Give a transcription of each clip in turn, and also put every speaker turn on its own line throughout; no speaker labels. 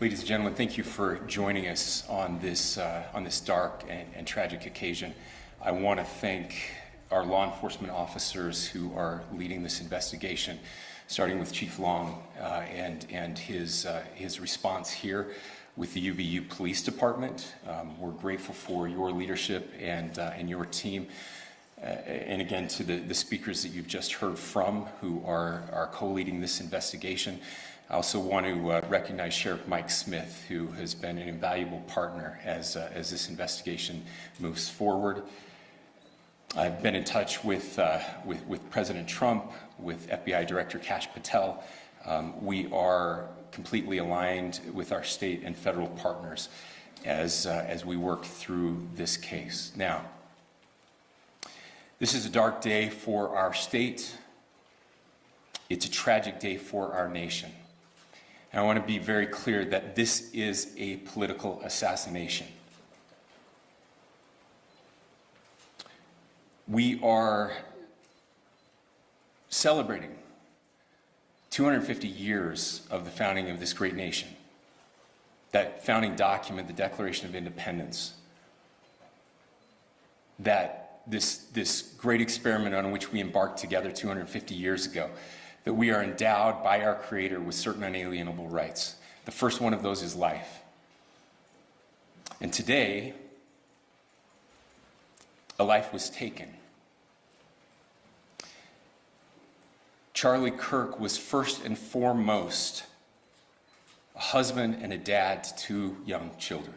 Ladies and gentlemen, thank you for joining us on this dark and tragic occasion. I want to thank our law enforcement officers who are leading this investigation, starting with Chief Long and his response here with the UVU Police Department. We're grateful for your leadership and your team. And again, to the speakers that you've just heard from who are co-leading this investigation. I also want to recognize Sheriff Mike Smith, who has been an invaluable partner as this investigation moves forward. I've been in touch with President Trump, with FBI Director Kash Patel. We are completely aligned with our state and federal partners as we work through this case. Now, this is a dark day for our state. It's a tragic day for our nation. And I want to be very clear that this is a political assassination. We are celebrating 250 years of the founding of this great nation. That founding document, the Declaration of Independence, that this great experiment on which we embarked together 250 years ago, that we are endowed by our Creator with certain unalienable rights. The first one of those is life. And today, a life was taken. Charlie Kirk was first and foremost a husband and a dad to two young children.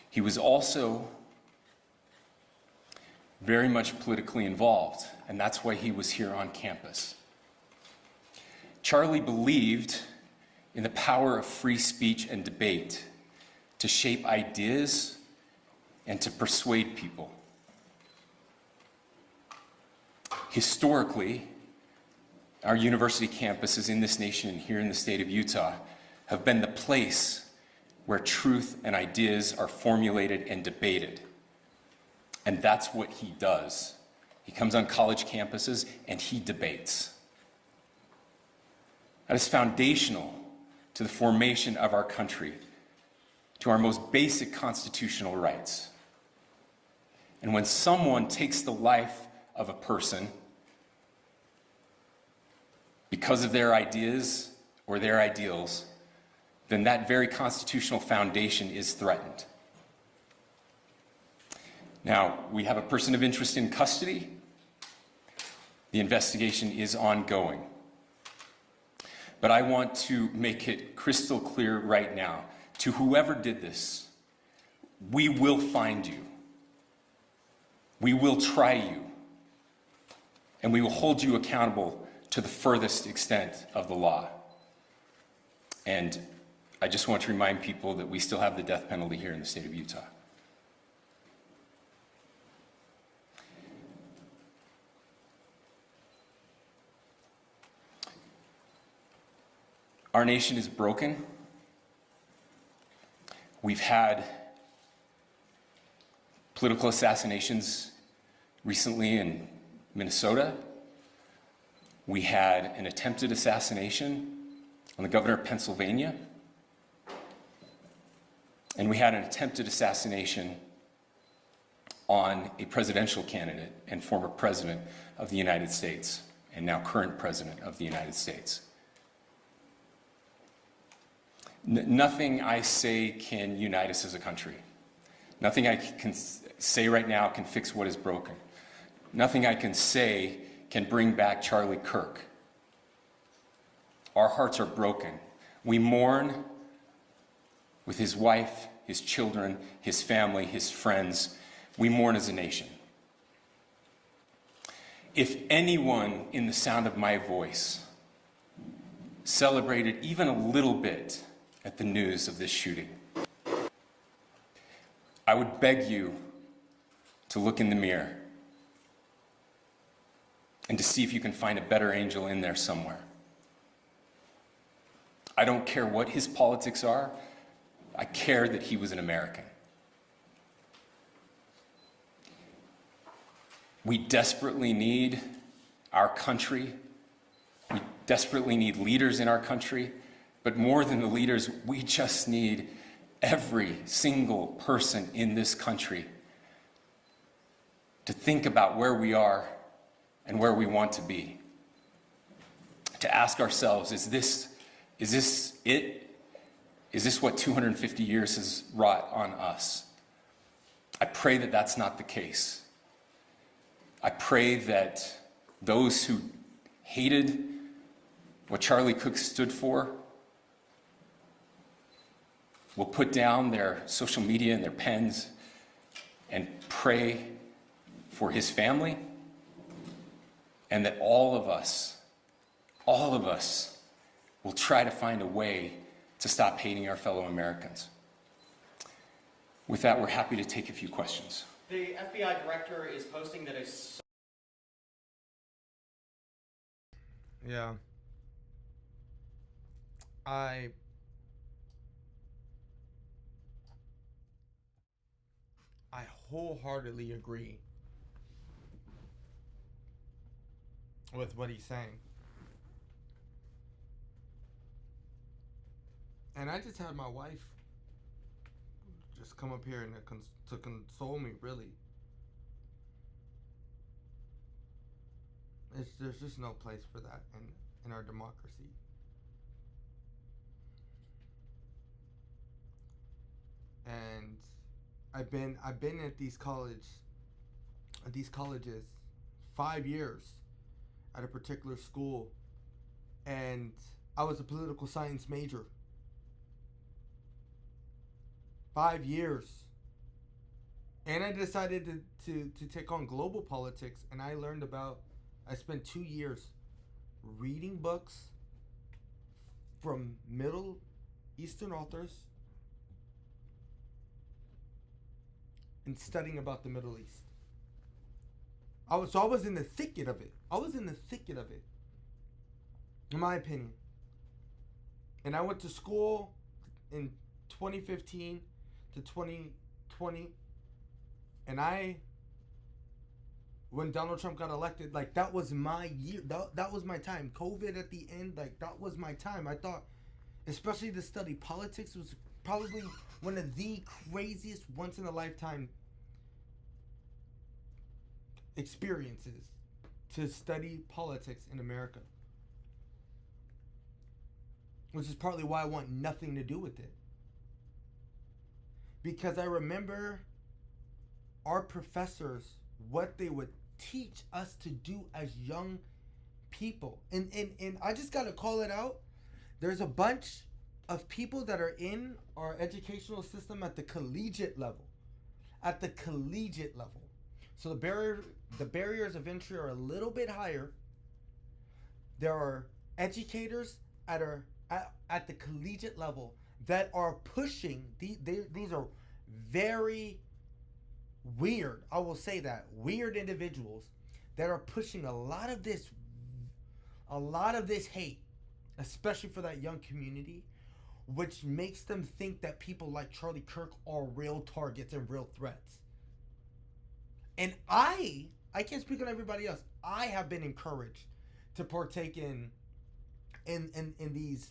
He was also very much politically involved, and that's why he was here on campus. Charlie believed in the power of free speech and debate to shape ideas and to persuade people. Historically, our university campuses in this nation and here in the state of Utah have been the place where truth and ideas are formulated and debated. And that's what he does. He comes on college campuses and he debates. That is foundational to the formation of our country, to our most basic constitutional rights. And when someone takes the life of a person because of their ideas or their ideals, then that very constitutional foundation is threatened. Now, we have a person of interest in custody. The investigation is ongoing. But I want to make it crystal clear right now, to whoever did this, we will find you. We will try you. And we will hold you accountable to the furthest extent of the law. And I just want to remind people that we still have the death penalty here in the state of Utah. Our nation is broken. We've had political assassinations recently in Minnesota. We had an attempted assassination on the governor of Pennsylvania. And we had an attempted assassination on a presidential candidate and former president of the United States, and now current president of the United States. Nothing I say can unite us as a country. Nothing I can say right now can fix what is broken. Nothing I can say can bring back Charlie Kirk. Our hearts are broken. We mourn with his wife, his children, his family, his friends. We mourn as a nation. If anyone in the sound of my voice celebrated even a little bit at the news of this shooting, I would beg you to look in the mirror and to see if you can find a better angel in there somewhere. I don't care what his politics are. I care that he was an American. We desperately need our country. We desperately need leaders in our country, but more than the leaders, we just need every single person in this country to think about where we are and where we want to be. To ask ourselves, is this it? Is this what 250 years has wrought on us? I pray that that's not the case. I pray that those who hated what Charlie Kirk stood for will put down their social media and their pens and pray for his family, and that all of us will try to find a way to stop hating our fellow Americans. With that, we're happy to take a few questions.
The FBI director is posting that
Yeah. I wholeheartedly agree with what he's saying. And I just had my wife just come up here and to console me, really. There's just no place for that in our democracy. And I've been at these colleges 5 years at a particular school, and I was a political science major. 5 years. And I decided to take on global politics, and I spent 2 years reading books from Middle Eastern authors and studying about the Middle East. I was in the thicket of it. In my opinion. And I went to school in 2015 to 2020, and when Donald Trump got elected, like, that was my year. That was my time. COVID at the end, like, that was my time. I thought, especially to study politics, was probably one of the craziest once in a lifetime experiences to study politics in America. Which is partly why I want nothing to do with it. Because I remember our professors, what they would teach us to do as young people. And I just got to call it out. There's a bunch of people that are in our educational system at the collegiate level. So the barriers of entry are a little bit higher. There are educators at the collegiate level that are pushing, these are very weird, I will say that, weird individuals that are pushing a lot of this hate, especially for that young community, which makes them think that people like Charlie Kirk are real targets and real threats. And I can't speak on everybody else. I have been encouraged to partake in these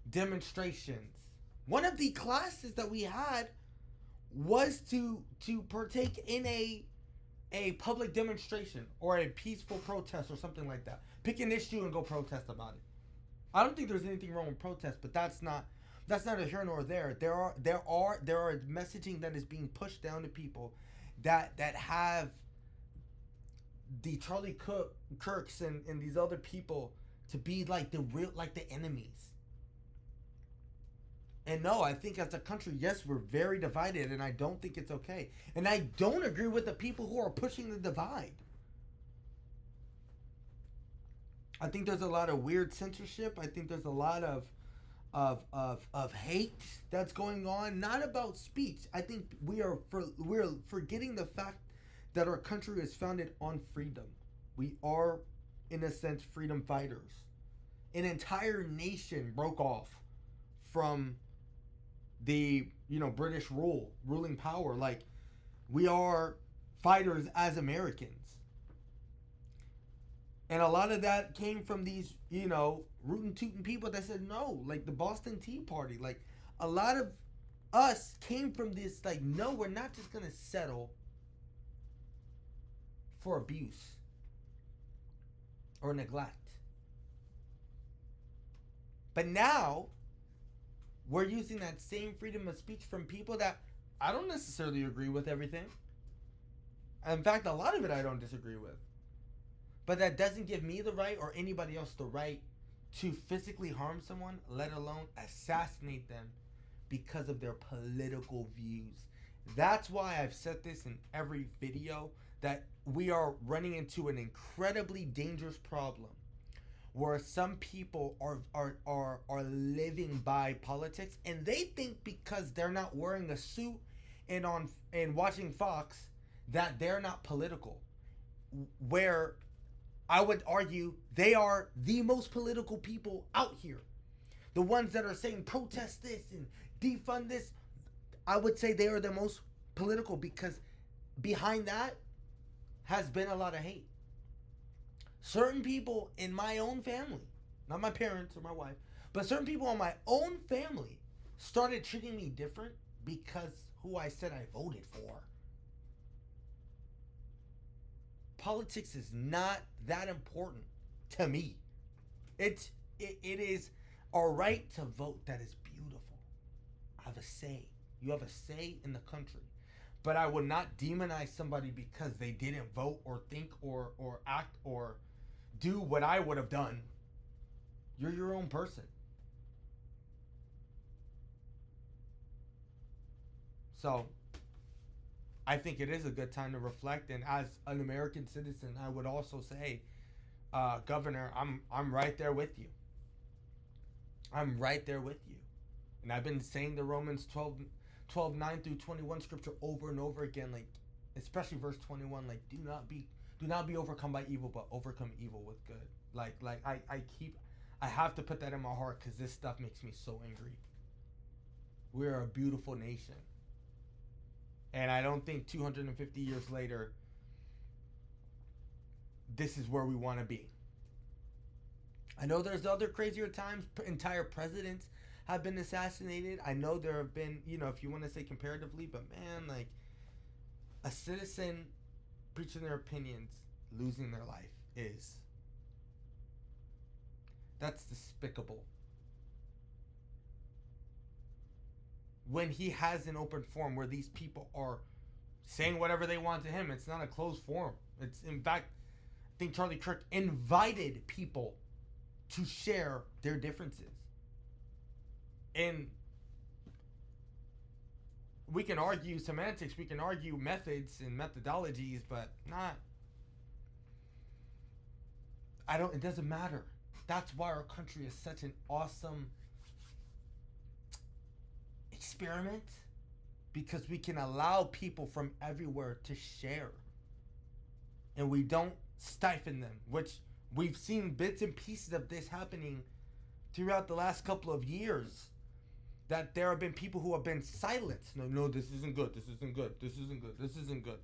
demonstrations. One of the classes that we had was to partake in a public demonstration or a peaceful protest or something like that. Pick an issue and go protest about it. I don't think there's anything wrong with protest, but that's not a here nor there. There are messaging that is being pushed down to people that have the Charlie Kirks and these other people to be like the enemies. And no, I think as a country, yes, we're very divided, and I don't think it's okay. And I don't agree with the people who are pushing the divide. I think there's a lot of weird censorship. I think there's a lot of hate that's going on, not about speech. I think we're forgetting the fact that our country is founded on freedom. We are, in a sense, freedom fighters. An entire nation broke off from the British ruling power. Like, we are fighters as Americans. And a lot of that came from these, rootin' tootin' people that said no, like the Boston Tea Party. Like, a lot of us came from this, like, no, we're not just gonna settle for abuse or neglect. But now, we're using that same freedom of speech from people that I don't necessarily agree with everything. In fact, a lot of it I don't disagree with. But that doesn't give me the right or anybody else the right to physically harm someone, let alone assassinate them because of their political views. That's why I've said this in every video, that we are running into an incredibly dangerous problem where some people are living by politics, and they think because they're not wearing a suit and watching Fox that they're not political, where I would argue they are the most political people out here. The ones that are saying protest this and defund this, I would say they are the most political, because behind that has been a lot of hate. Certain people in my own family, not my parents or my wife, but certain people in my own family started treating me different because who I said I voted for. Politics is not that important to me. It is a right to vote that is beautiful. I have a say. You have a say in the country. But I would not demonize somebody because they didn't vote or think or act or do what I would have done. You're your own person. So, I think it is a good time to reflect, and as an American citizen, I would also say, Governor, I'm right there with you. I'm right there with you. And I've been saying the Romans 12, 9 through 21 scripture over and over again, like, especially verse 21, like, do not be overcome by evil, but overcome evil with good. I have to put that in my heart, because this stuff makes me so angry. We're a beautiful nation. And I don't think 250 years later, this is where we want to be. I know there's other crazier times. Entire presidents have been assassinated. I know there have been, if you want to say comparatively, but man, like, a citizen preaching their opinions, losing their life that's despicable. When he has an open forum where these people are saying whatever they want to him, it's not a closed forum. It's, in fact, I think Charlie Kirk invited people to share their differences. And we can argue semantics, we can argue methods and methodologies, but it doesn't matter. That's why our country is such an awesome experiment, because we can allow people from everywhere to share, and we don't stifle them, which we've seen bits and pieces of this happening throughout the last couple of years, that there have been people who have been silenced. No, this isn't good, this isn't good, this isn't good, this isn't good.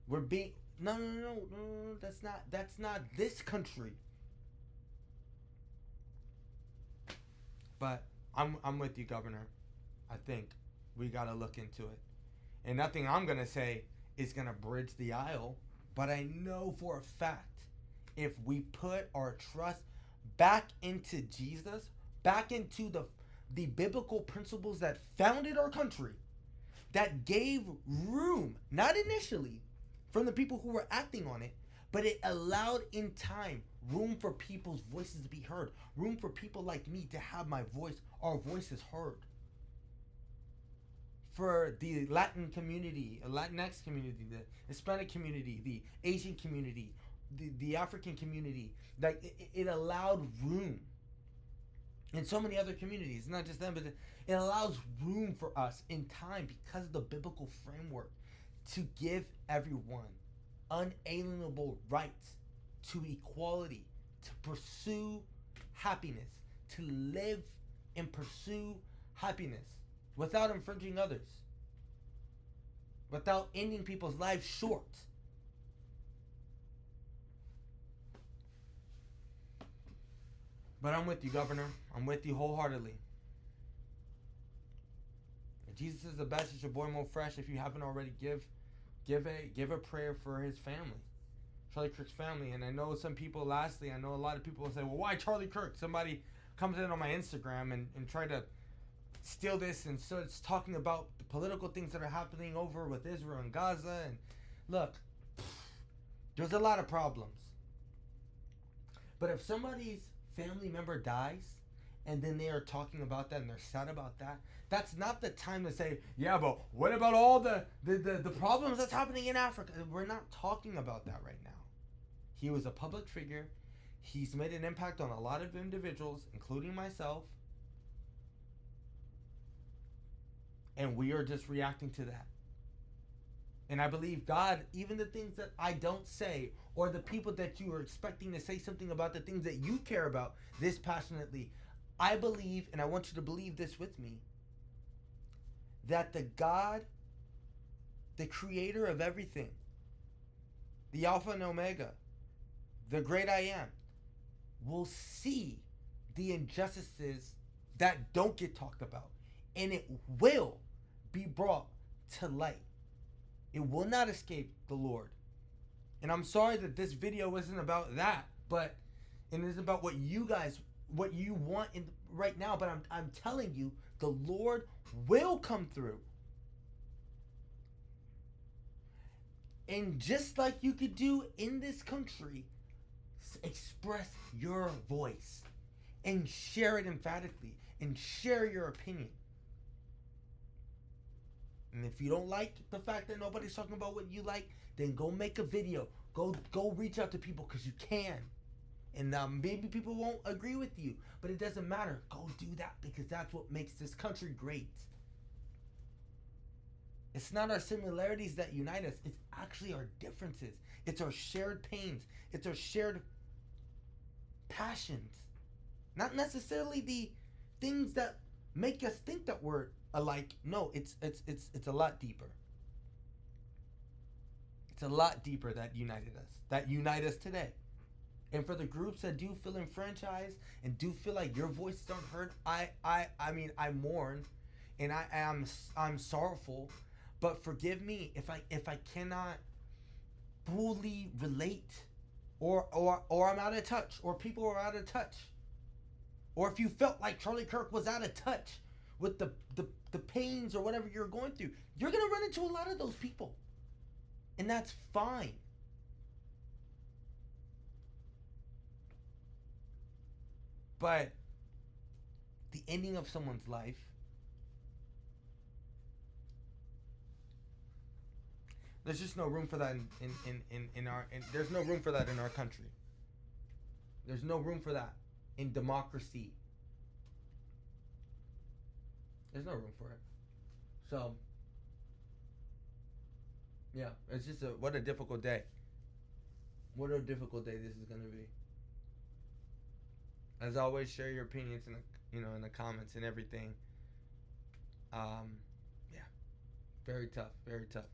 We're being no, that's not this country. But I'm with you, Governor. I think we gotta look into it. And nothing I'm gonna say is gonna bridge the aisle, but I know for a fact, if we put our trust back into Jesus, back into the biblical principles that founded our country, that gave room, not initially, from the people who were acting on it, but it allowed in time room for people's voices to be heard, room for people like me to have our voices heard. For the Latin community, Latinx community, the Hispanic community, the Asian community, the African community, like it allowed room. And so many other communities, not just them, but it allows room for us in time because of the biblical framework to give everyone unalienable rights to equality, to pursue happiness, to live and pursue happiness without infringing others, without ending people's lives short. But I'm with you, Governor. I'm with you wholeheartedly. Jesus is the best. It's your boy MoFresh. If you haven't already, give a prayer for his family, Charlie Kirk's family. And I know some people. Lastly, I know a lot of people will say, "Well, why Charlie Kirk?" Somebody comes in on my Instagram and try to steal this and starts talking about the political things that are happening over with Israel and Gaza. And look, there's a lot of problems. But if somebody's family member dies, and then they are talking about that and they're sad about that, that's not the time to say, yeah, but what about all the problems that's happening in Africa? We're not talking about that right now. He was a public figure. He's made an impact on a lot of individuals, including myself. And we are just reacting to that. And I believe God, even the things that I don't say, or the people that you are expecting to say something about the things that you care about this passionately, I believe, and I want you to believe this with me, that the God, the creator of everything, the Alpha and Omega, the great I am, will see the injustices that don't get talked about. And it will be brought to light. It will not escape the Lord. And I'm sorry that this video isn't about that, but it is about what you guys, what you want in right now. But I'm telling you, the Lord will come through. And just like you could do in this country, express your voice and share it emphatically and share your opinion. And if you don't like the fact that nobody's talking about what you like, then go make a video. Go reach out to people, because you can. And maybe people won't agree with you, but it doesn't matter. Go do that, because that's what makes this country great. It's not our similarities that unite us. It's actually our differences. It's our shared pains. It's our shared passions. Not necessarily the things that make us think that we're alike. No, it's a lot deeper. It's a lot deeper that united us. That unite us today. And for the groups that do feel enfranchised and do feel like your voices aren't heard, I mean, I mourn, and I'm sorrowful. But forgive me if I cannot fully relate, or I'm out of touch, or people are out of touch, or if you felt like Charlie Kirk was out of touch with the pains or whatever you're going through, you're gonna run into a lot of those people, and that's fine. But the ending of someone's life, there's just no room for that there's no room for that in our country. There's no room for that in democracy. There's no room for it. So, yeah, it's just what a difficult day. What a difficult day this is gonna be. As always, share your opinions in the comments and everything. Yeah, very tough, very tough.